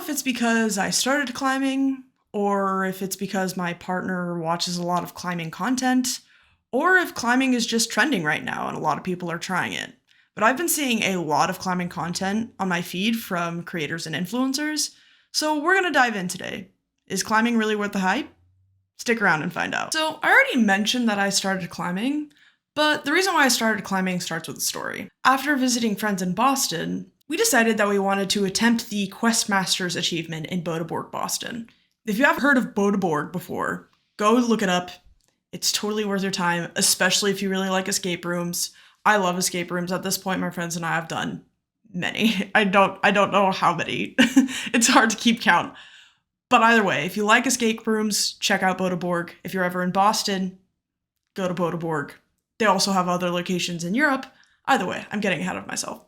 if it's because I started climbing, or if it's because my partner watches a lot of climbing content, or if climbing is just trending right now and a lot of people are trying it. But I've been seeing a lot of climbing content on my feed from creators and influencers, so we're gonna dive in today. Is climbing really worth the hype? Stick around and find out. So, I already mentioned that I started climbing, but the reason why I started climbing starts with a story. After visiting friends in Boston, we decided that we wanted to attempt the Quest Masters achievement in Boda Borg, Boston. If you haven't heard of Boda Borg before, go look it up. It's totally worth your time, especially if you really like escape rooms. I love escape rooms. At this point, my friends and I have done many. I don't know how many. It's hard to keep count. But either way, if you like escape rooms, check out Boda Borg. If you're ever in Boston, go to Boda Borg. They also have other locations in Europe. Either way, I'm getting ahead of myself.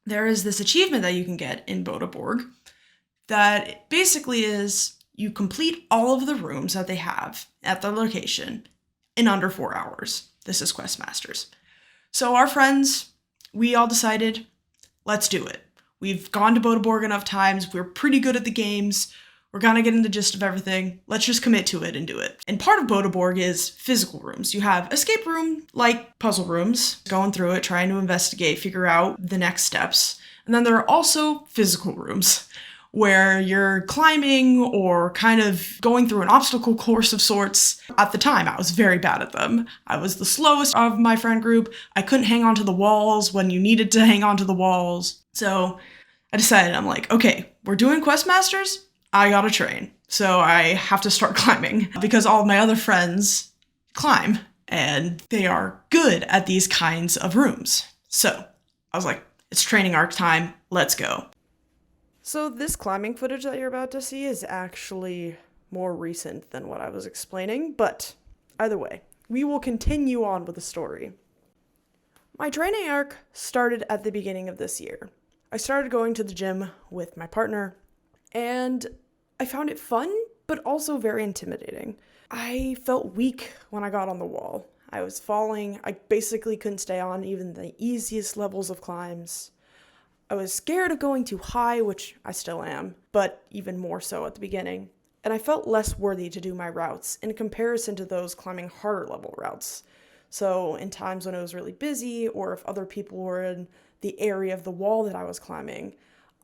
There is this achievement that you can get in Boda Borg that basically is you complete all of the rooms that they have at the location in under 4 hours. This is Quest Masters. So our friends, we all decided, let's do it. We've gone to Boda Borg enough times. We're pretty good at the games. We're gonna get in the gist of everything. Let's just commit to it and do it. And part of Boda Borg is physical rooms. You have escape room, like puzzle rooms, going through it, trying to investigate, figure out the next steps. And then there are also physical rooms, where you're climbing or kind of going through an obstacle course of sorts. At the time, I was very bad at them. I was the slowest of my friend group. I couldn't hang onto the walls when you needed to hang onto the walls. So I decided, I'm like, okay, we're doing Quest Masters. I gotta train. So I have to start climbing because all of my other friends climb and they are good at these kinds of rooms. So I was like, it's training arc time. Let's go. So this climbing footage that you're about to see is actually more recent than what I was explaining, but either way, we will continue on with the story. My training arc started at the beginning of this year. I started going to the gym with my partner, and I found it fun, but also very intimidating. I felt weak when I got on the wall. I was falling. I basically couldn't stay on even the easiest levels of climbs. I was scared of going too high, which I still am, but even more so at the beginning. And I felt less worthy to do my routes in comparison to those climbing harder level routes. So in times when it was really busy, or if other people were in the area of the wall that I was climbing,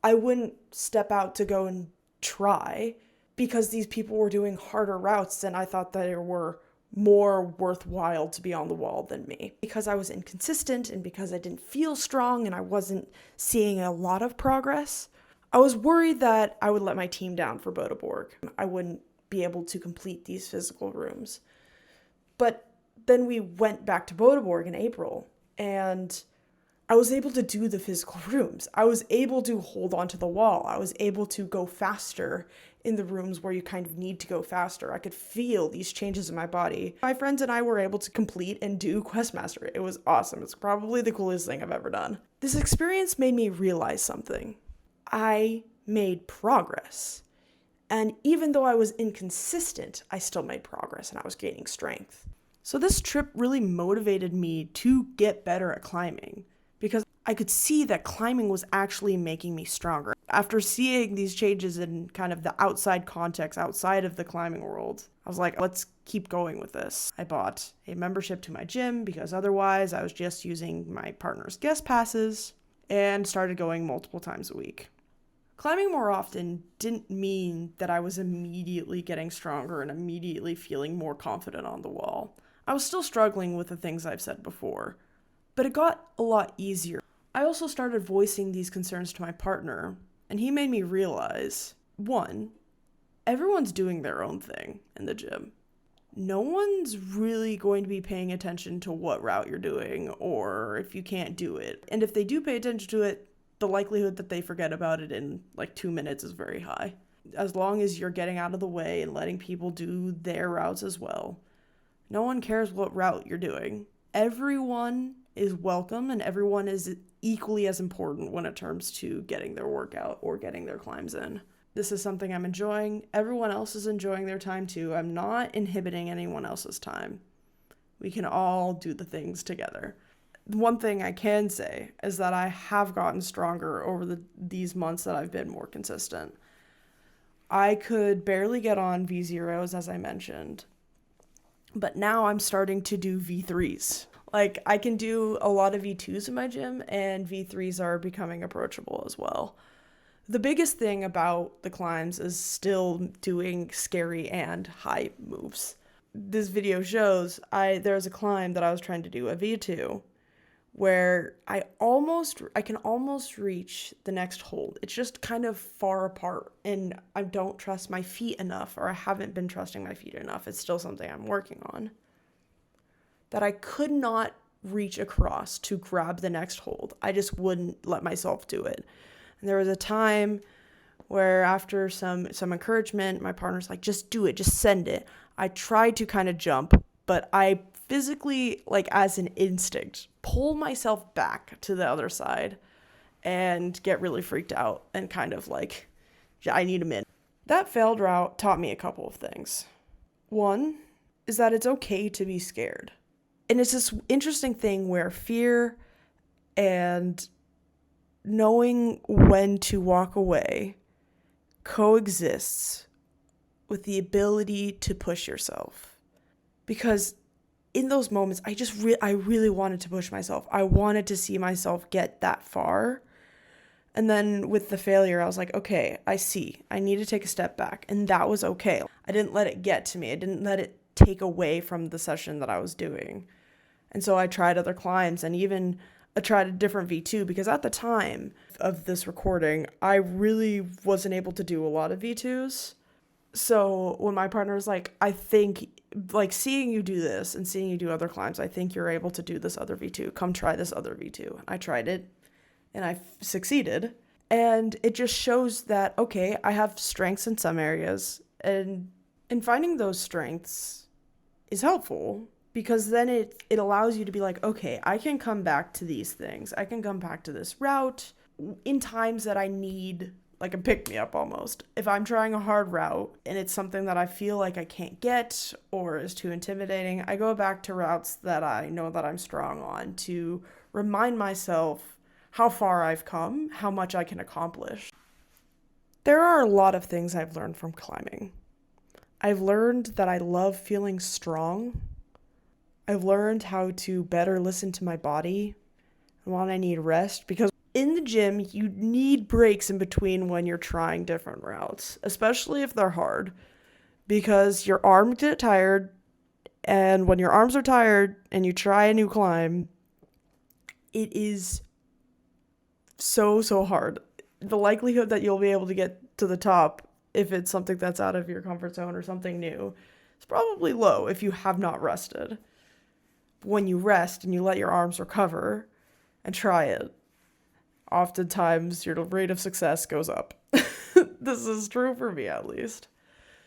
I wouldn't step out to go and try because these people were doing harder routes and I thought that they were more worthwhile to be on the wall than me. Because I was inconsistent and because I didn't feel strong and I wasn't seeing a lot of progress, I was worried that I would let my team down for Boda Borg. I wouldn't be able to complete these physical rooms. But then we went back to Boda Borg in April and I was able to do the physical rooms. I was able to hold onto the wall. I was able to go faster in the rooms where you kind of need to go faster. I could feel these changes in my body. My friends and I were able to complete and do Questmaster. It was awesome. It's probably the coolest thing I've ever done. This experience made me realize something. I made progress. And even though I was inconsistent, I still made progress and I was gaining strength. So this trip really motivated me to get better at climbing, because I could see that climbing was actually making me stronger. After seeing these changes in kind of the outside context, outside of the climbing world, I was like, let's keep going with this. I bought a membership to my gym because otherwise I was just using my partner's guest passes, and started going multiple times a week. Climbing more often didn't mean that I was immediately getting stronger and immediately feeling more confident on the wall. I was still struggling with the things I've said before, but it got a lot easier. I also started voicing these concerns to my partner, and he made me realize, one, everyone's doing their own thing in the gym. No one's really going to be paying attention to what route you're doing or if you can't do it. And if they do pay attention to it, the likelihood that they forget about it in like 2 minutes is very high. As long as you're getting out of the way and letting people do their routes as well, no one cares what route you're doing. Everyone is welcome and everyone is equally as important when it comes to getting their workout or getting their climbs in. This is something I'm enjoying. Everyone else is enjoying their time too. I'm not inhibiting anyone else's time. We can all do the things together. One thing I can say is that I have gotten stronger over these months that I've been more consistent. I could barely get on V0s, as I mentioned, but now I'm starting to do V3s. Like, I can do a lot of V2s in my gym, and V3s are becoming approachable as well. The biggest thing about the climbs is still doing scary and high moves. This video shows there was a climb that I was trying to do, a V2, where I can almost reach the next hold. It's just kind of far apart, and I don't trust my feet enough, or I haven't been trusting my feet enough. It's still something I'm working on. That I could not reach across to grab the next hold. I just wouldn't let myself do it. And there was a time where after some encouragement, my partner's like, just do it, just send it. I tried to kind of jump, but I physically, like as an instinct, pull myself back to the other side and get really freaked out and kind of like, I need a minute. That failed route taught me a couple of things. One is that it's okay to be scared. And it's this interesting thing where fear and knowing when to walk away coexists with the ability to push yourself. Because in those moments, I really wanted to push myself. I wanted to see myself get that far. And then with the failure, I was like, okay, I see. I need to take a step back. And that was okay. I didn't let it get to me. I didn't let it take away from the session that I was doing. And so I tried other climbs, and even I tried a different V2, because at the time of this recording, I really wasn't able to do a lot of V2s. So when my partner was like, I think, like, seeing you do this and seeing you do other climbs, I think you're able to do this other V2. Come try this other V2. I tried it, and I succeeded. And it just shows that, okay, I have strengths in some areas, and finding those strengths is helpful, because then it allows you to be like, okay, I can come back to these things. I can come back to this route in times that I need, like, a pick-me-up almost. If I'm trying a hard route and it's something that I feel like I can't get or is too intimidating, I go back to routes that I know that I'm strong on to remind myself how far I've come, how much I can accomplish. There are a lot of things I've learned from climbing. I've learned that I love feeling strong. I've learned how to better listen to my body and when I need rest, because in the gym, you need breaks in between when you're trying different routes, especially if they're hard, because your arms get tired, and when your arms are tired and you try a new climb, it is so hard. The likelihood that you'll be able to get to the top, if it's something that's out of your comfort zone or something new, is probably low if you have not rested. When you rest and you let your arms recover and try it, oftentimes your rate of success goes up. This is true for me, at least.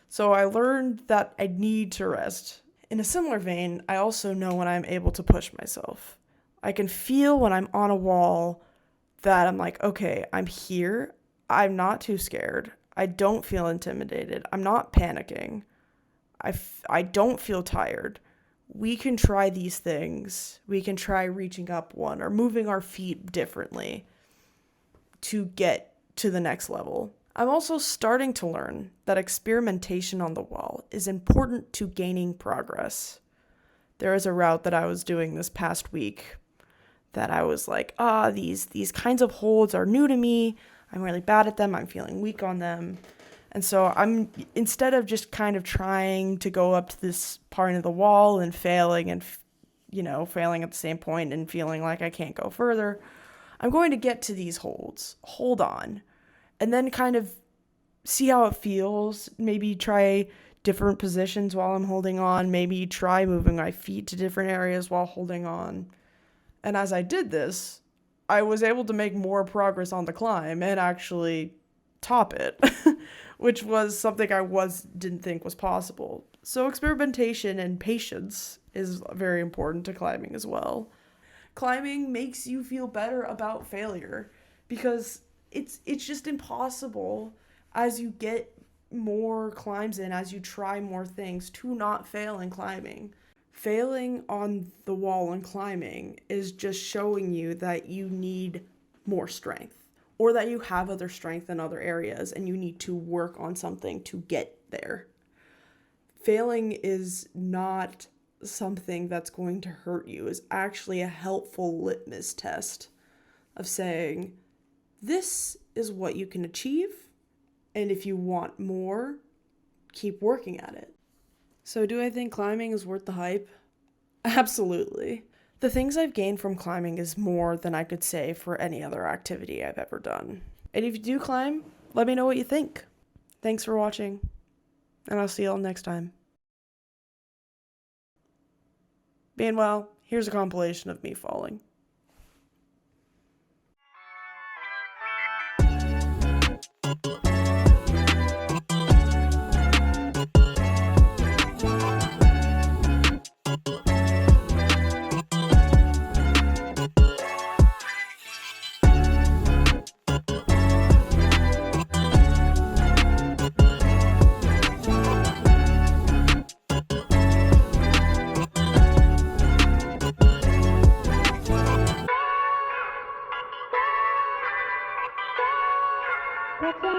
So I learned that I need to rest. In a similar vein, I also know when I'm able to push myself. I can feel when I'm on a wall that I'm like, okay, I'm here. I'm not too scared. I don't feel intimidated. I'm not panicking. I don't feel tired. We can try these things. We can try reaching up one or moving our feet differently to get to the next level. I'm also starting to learn that experimentation on the wall is important to gaining progress. There is a route that I was doing this past week that I was like, these kinds of holds are new to me. I'm really bad at them. I'm feeling weak on them. And so instead of just kind of trying to go up to this part of the wall and failing and, failing at the same point and feeling like I can't go further, I'm going to get to these holds, hold on, and then kind of see how it feels. Maybe try different positions while I'm holding on. Maybe try moving my feet to different areas while holding on. And as I did this, I was able to make more progress on the climb and actually top it, which was something I didn't think was possible. So experimentation and patience is very important to climbing as well. Climbing makes you feel better about failure, because it's just impossible as you get more climbs in, as you try more things, to not fail in climbing. Failing on the wall and climbing is just showing you that you need more strength. or that you have other strength in other areas and you need to work on something to get there. Failing is not something that's going to hurt you. It's actually a helpful litmus test of saying, this is what you can achieve, and if you want more, keep working at it. So do I think climbing is worth the hype? Absolutely. The things I've gained from climbing is more than I could say for any other activity I've ever done. And if you do climb, let me know what you think. Thanks for watching, and I'll see y'all next time. Meanwhile, here's a compilation of me falling.